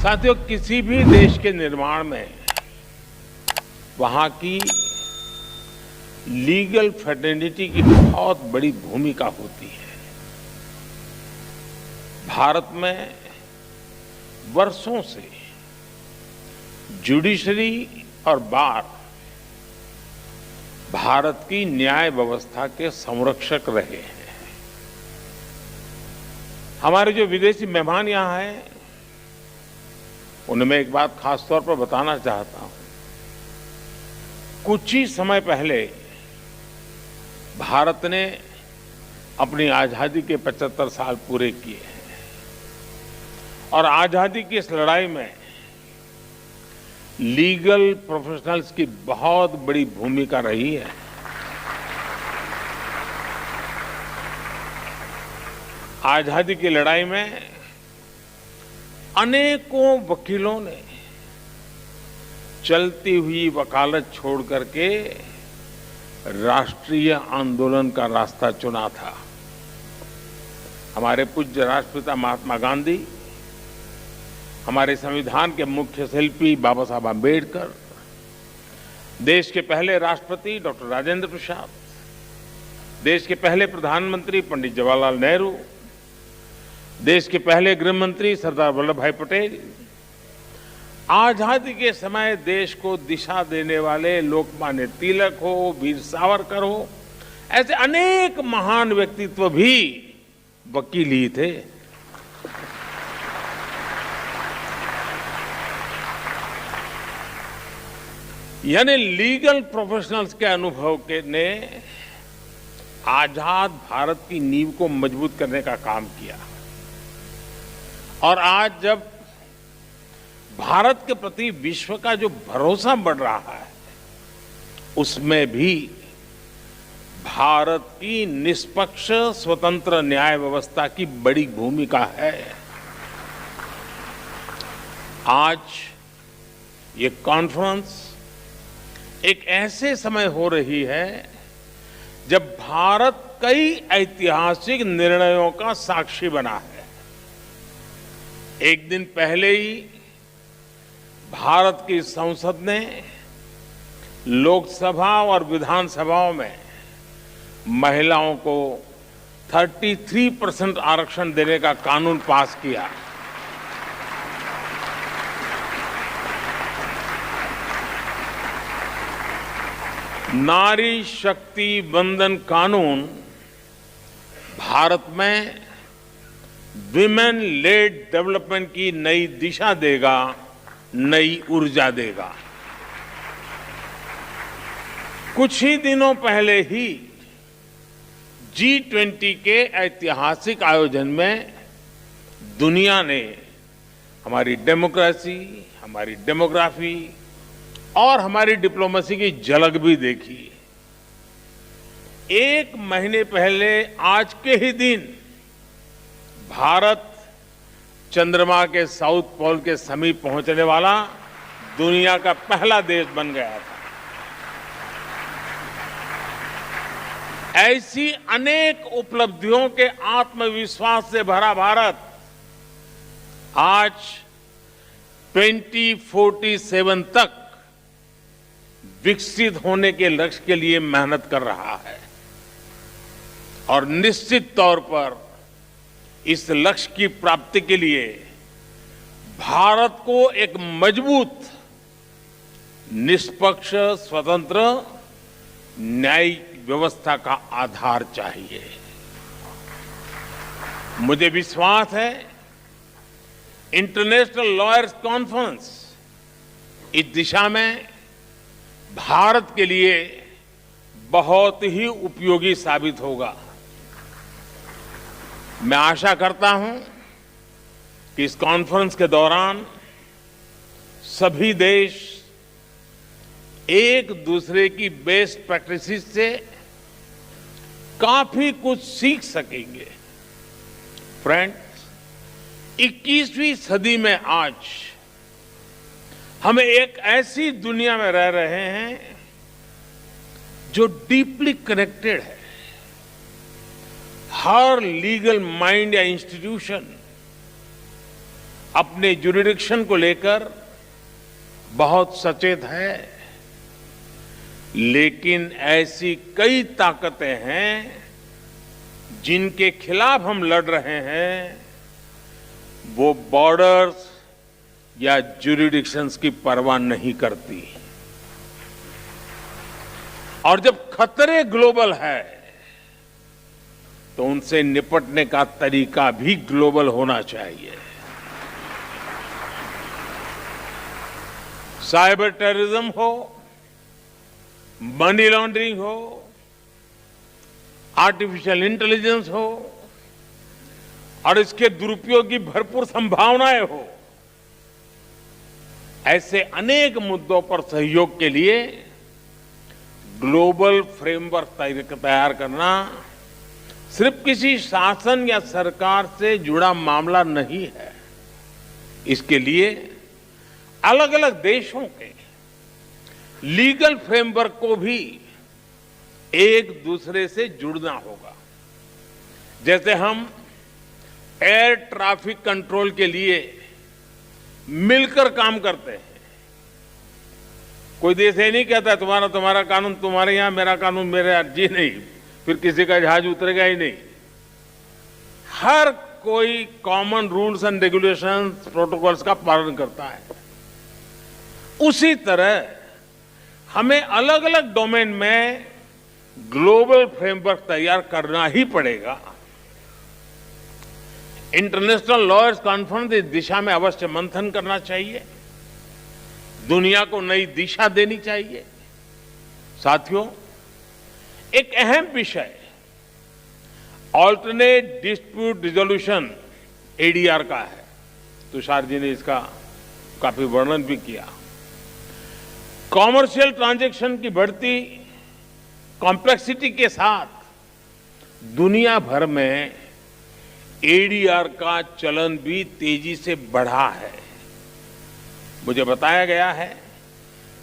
साथियों, किसी भी देश के निर्माण में वहां की लीगल फ्रेटर्निटी की बहुत बड़ी भूमिका होती है। भारत में वर्षों से जुडिशरी और बार भारत की न्याय व्यवस्था के संरक्षक रहे हैं। हमारे जो विदेशी मेहमान यहां हैं, उन्हें मैं एक बात खास तौर पर बताना चाहता हूं। कुछ ही समय पहले भारत ने अपनी आजादी के 75 साल पूरे किए हैं और आजादी की इस लड़ाई में लीगल प्रोफेशनल्स की बहुत बड़ी भूमिका रही है। आजादी की लड़ाई में अनेकों वकीलों ने चलती हुई वकालत छोड़ करके राष्ट्रीय आंदोलन का रास्ता चुना था। हमारे पूज्य राष्ट्रपिता महात्मा गांधी, हमारे संविधान के मुख्य शिल्पी बाबा साहब आंबेडकर, देश के पहले राष्ट्रपति डॉक्टर राजेंद्र प्रसाद, देश के पहले प्रधानमंत्री पंडित जवाहरलाल नेहरू, देश के पहले गृह मंत्री सरदार वल्लभ भाई पटेल, आजादी के समय देश को दिशा देने वाले लोकमान्य तिलक हो, वीर सावरकर हो, ऐसे अनेक महान व्यक्तित्व भी वकील ही थे। यानी लीगल प्रोफेशनल्स के अनुभव ने आजाद भारत की नींव को मजबूत करने का काम किया। और आज जब भारत के प्रति विश्व का जो भरोसा बढ़ रहा है, उसमें भी भारत की निष्पक्ष स्वतंत्र न्याय व्यवस्था की बड़ी भूमिका है। आज ये कॉन्फ्रेंस एक ऐसे समय हो रही है जब भारत कई ऐतिहासिक निर्णयों का साक्षी बना है। एक दिन पहले ही भारत की संसद ने लोकसभा और विधानसभाओं में महिलाओं को 33% आरक्षण देने का कानून पास किया। नारी शक्ति वंदन कानून भारत में विमेन लेड डेवलपमेंट की नई दिशा देगा, नई ऊर्जा देगा। कुछ ही दिनों पहले ही G20 के ऐतिहासिक आयोजन में दुनिया ने हमारी डेमोक्रेसी, हमारी डेमोग्राफी और हमारी डिप्लोमेसी की झलक भी देखी। एक महीने पहले आज के ही दिन भारत चंद्रमा के साउथ पोल के समीप पहुंचने वाला दुनिया का पहला देश बन गया था। ऐसी अनेक उपलब्धियों के आत्मविश्वास से भरा भारत आज 2047 तक विकसित होने के लक्ष्य के लिए मेहनत कर रहा है और निश्चित तौर पर इस लक्ष्य की प्राप्ति के लिए भारत को एक मजबूत, निष्पक्ष, स्वतंत्र न्यायिक व्यवस्था का आधार चाहिए। मुझे विश्वास है इंटरनेशनल लॉयर्स कॉन्फ्रेंस इस दिशा में भारत के लिए बहुत ही उपयोगी साबित होगा। मैं आशा करता हूं कि इस कॉन्फ्रेंस के दौरान सभी देश एक दूसरे की बेस्ट प्रैक्टिसेस से काफी कुछ सीख सकेंगे। फ्रेंड्स, 21वीं सदी में आज हम एक ऐसी दुनिया में रह रहे हैं जो डीपली कनेक्टेड है। हर लीगल माइंड या इंस्टीट्यूशन अपने ज्यूरिडिक्शन को लेकर बहुत सचेत है, लेकिन ऐसी कई ताकतें हैं जिनके खिलाफ हम लड़ रहे हैं, वो बॉर्डर्स या ज्यूरिडिक्शंस की परवाह नहीं करती। और जब खतरे ग्लोबल है तो उनसे निपटने का तरीका भी ग्लोबल होना चाहिए। साइबर टेररिज्म हो, मनी लॉन्ड्रिंग हो, आर्टिफिशियल इंटेलिजेंस हो और इसके दुरुपयोग की भरपूर संभावनाएं हो, ऐसे अनेक मुद्दों पर सहयोग के लिए ग्लोबल फ्रेमवर्क तैयार करना सिर्फ किसी शासन या सरकार से जुड़ा मामला नहीं है। इसके लिए अलग अलग देशों के लीगल फ्रेमवर्क को भी एक दूसरे से जुड़ना होगा। जैसे हम एयर ट्रैफिक कंट्रोल के लिए मिलकर काम करते हैं। कोई देश ये नहीं कहता तुम्हारा कानून तुम्हारे यहां, मेरा कानून मेरे यहां, जी नहीं, फिर किसी का जहाज उतरेगा ही नहीं। हर कोई common rules and regulations, protocols का पालन करता है। उसी तरह हमें अलग अलग डोमेन में ग्लोबल फ्रेमवर्क तैयार करना ही पड़ेगा। इंटरनेशनल लॉयर्स कॉन्फ्रेंस इस दिशा में अवश्य मंथन करना चाहिए, दुनिया को नई दिशा देनी चाहिए। साथियों, एक अहम विषय ऑल्टरनेट डिस्प्यूट रिजोल्यूशन एडीआर का है। तुषार जी ने इसका काफी वर्णन भी किया। कॉमर्शियल ट्रांजैक्शन की बढ़ती कॉम्प्लेक्सिटी के साथ दुनिया भर में एडीआर का चलन भी तेजी से बढ़ा है। मुझे बताया गया है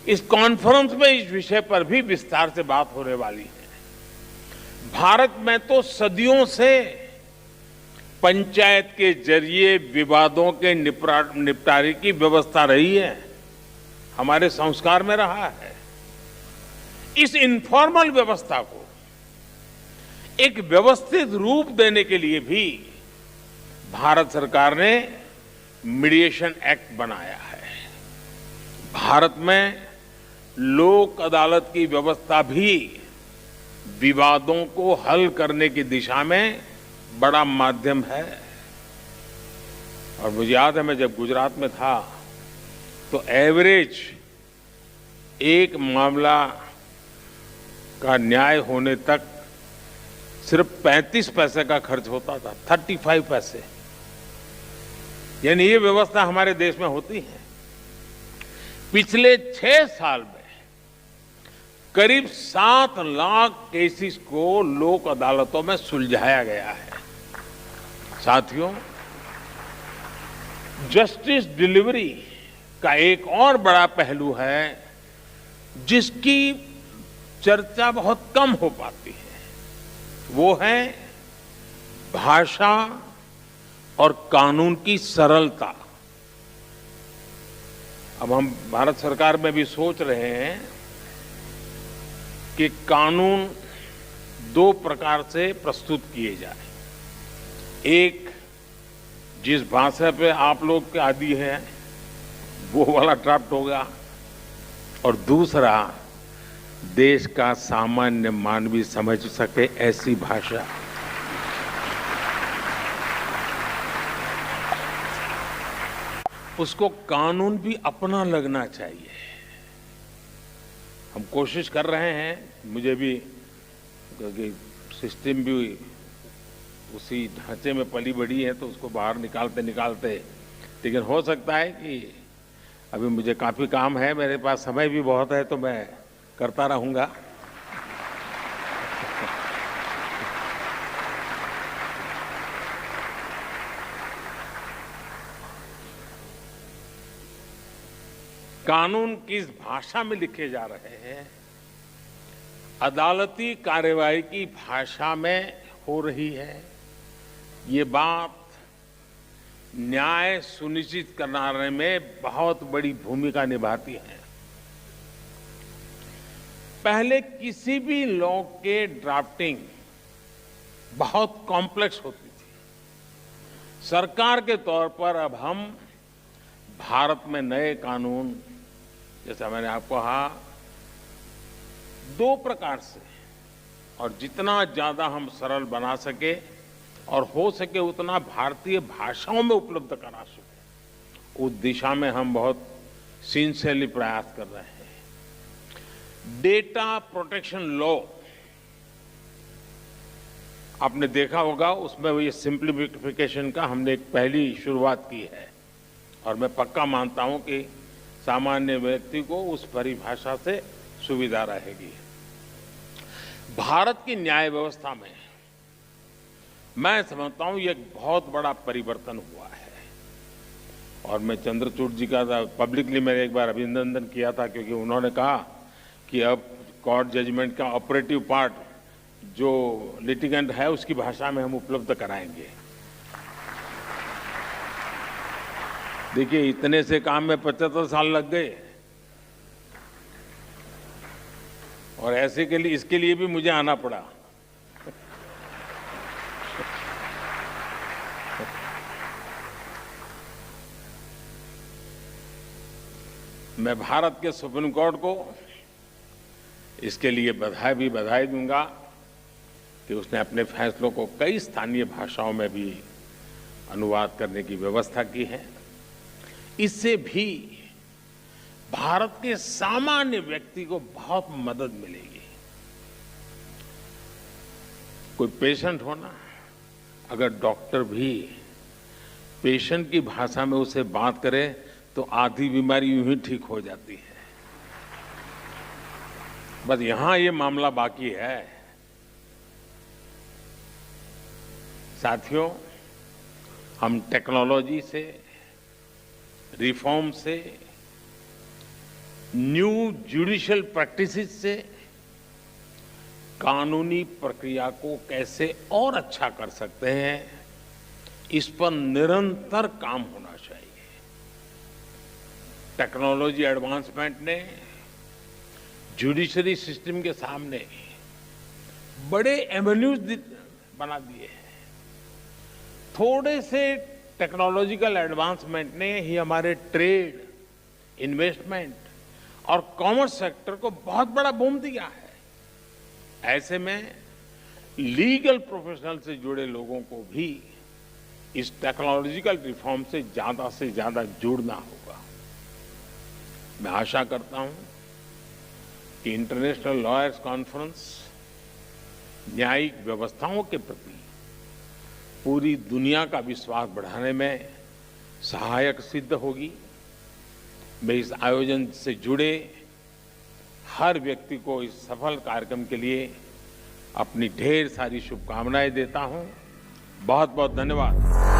इस कॉन्फ्रेंस में इस विषय पर भी विस्तार से बात होने वाली है। भारत में तो सदियों से पंचायत के जरिए विवादों के निपटारे की व्यवस्था रही है, हमारे संस्कार में रहा है। इस इनफॉर्मल व्यवस्था को एक व्यवस्थित रूप देने के लिए भी भारत सरकार ने मीडिएशन एक्ट बनाया है। भारत में लोक अदालत की व्यवस्था भी विवादों को हल करने की दिशा में बड़ा माध्यम है। और मुझे याद है, मैं जब गुजरात में था तो एवरेज एक मामला का न्याय होने तक सिर्फ 35 पैसे का खर्च होता था, 35 पैसे। यानी ये व्यवस्था हमारे देश में होती है। पिछले 6 साल में करीब 7 लाख केसेस को लोक अदालतों में सुलझाया गया है। साथियों, जस्टिस डिलीवरी का एक और बड़ा पहलू है जिसकी चर्चा बहुत कम हो पाती है, वो है भाषा और कानून की सरलता। अब हम भारत सरकार में भी सोच रहे हैं कि कानून 2 प्रकार से प्रस्तुत किए जाए। एक, जिस भाषा पे आप लोग के आदी हैं वो वाला ड्राफ्ट होगा, और दूसरा देश का सामान्य मानवी समझ सके ऐसी भाषा। उसको कानून भी अपना लगना चाहिए। हम कोशिश कर रहे हैं, मुझे भी सिस्टम भी उसी ढांचे में पली बढ़ी है तो उसको बाहर निकालते निकालते, लेकिन हो सकता है कि अभी मुझे काफ़ी काम है, मेरे पास समय भी बहुत है, तो मैं करता रहूँगा। कानून किस भाषा में लिखे जा रहे हैं, अदालती कार्यवाही की भाषा में हो रही है, ये बात न्याय सुनिश्चित कराने में बहुत बड़ी भूमिका निभाती है। पहले किसी भी लॉ के ड्राफ्टिंग बहुत कॉम्प्लेक्स होती थी। सरकार के तौर पर अब हम भारत में नए कानून, जैसा मैंने आपको कहा, 2 प्रकार से और जितना ज्यादा हम सरल बना सके और हो सके उतना भारतीय भाषाओं में उपलब्ध करा सके, उस दिशा में हम बहुत सिंसियरली प्रयास कर रहे हैं। डेटा प्रोटेक्शन लॉ आपने देखा होगा, उसमें ये सिंप्लीफिकेशन का हमने एक पहली शुरुआत की है और मैं पक्का मानता हूं कि सामान्य व्यक्ति को उस परिभाषा से सुविधा रहेगी। भारत की न्याय व्यवस्था में मैं समझता हूं ये एक बहुत बड़ा परिवर्तन हुआ है और मैं चंद्रचूड़ जी का पब्लिकली मैंने एक बार अभिनंदन किया था, क्योंकि उन्होंने कहा कि अब कोर्ट जजमेंट का ऑपरेटिव पार्ट जो लिटिगेंट है उसकी भाषा में हम उपलब्ध कराएंगे। देखिए, इतने से काम में 75 साल लग गए और ऐसे के लिए, इसके लिए भी मुझे आना पड़ा। मैं भारत के सुप्रीम कोर्ट को इसके लिए बधाई दूंगा कि उसने अपने फैसलों को कई स्थानीय भाषाओं में भी अनुवाद करने की व्यवस्था की है। इससे भी भारत के सामान्य व्यक्ति को बहुत मदद मिलेगी। कोई पेशेंट होना, अगर डॉक्टर भी पेशेंट की भाषा में उसे बात करे तो आधी बीमारी यूं ही ठीक हो जाती है। बस यहां ये मामला बाकी है। साथियों, हम टेक्नोलॉजी से, रिफॉर्म से, न्यू जुडिशियल प्रैक्टिसेस से कानूनी प्रक्रिया को कैसे और अच्छा कर सकते हैं, इस पर निरंतर काम होना चाहिए। टेक्नोलॉजी एडवांसमेंट ने जुडिशरी सिस्टम के सामने बड़े एवेन्यूज बना दिए हैं। थोड़े से टेक्नोलॉजिकल एडवांसमेंट ने ही हमारे ट्रेड, इन्वेस्टमेंट और कॉमर्स सेक्टर को बहुत बड़ा बूम दिया है। ऐसे में लीगल प्रोफेशनल से जुड़े लोगों को भी इस टेक्नोलॉजिकल रिफॉर्म से ज्यादा जुड़ना होगा। मैं आशा करता हूं कि इंटरनेशनल लॉयर्स कॉन्फ्रेंस न्यायिक व्यवस्थाओं के प्रति पूरी दुनिया का विश्वास बढ़ाने में सहायक सिद्ध होगी। मैं इस आयोजन से जुड़े हर व्यक्ति को इस सफल कार्यक्रम के लिए अपनी ढेर सारी शुभकामनाएं देता हूं। बहुत बहुत धन्यवाद।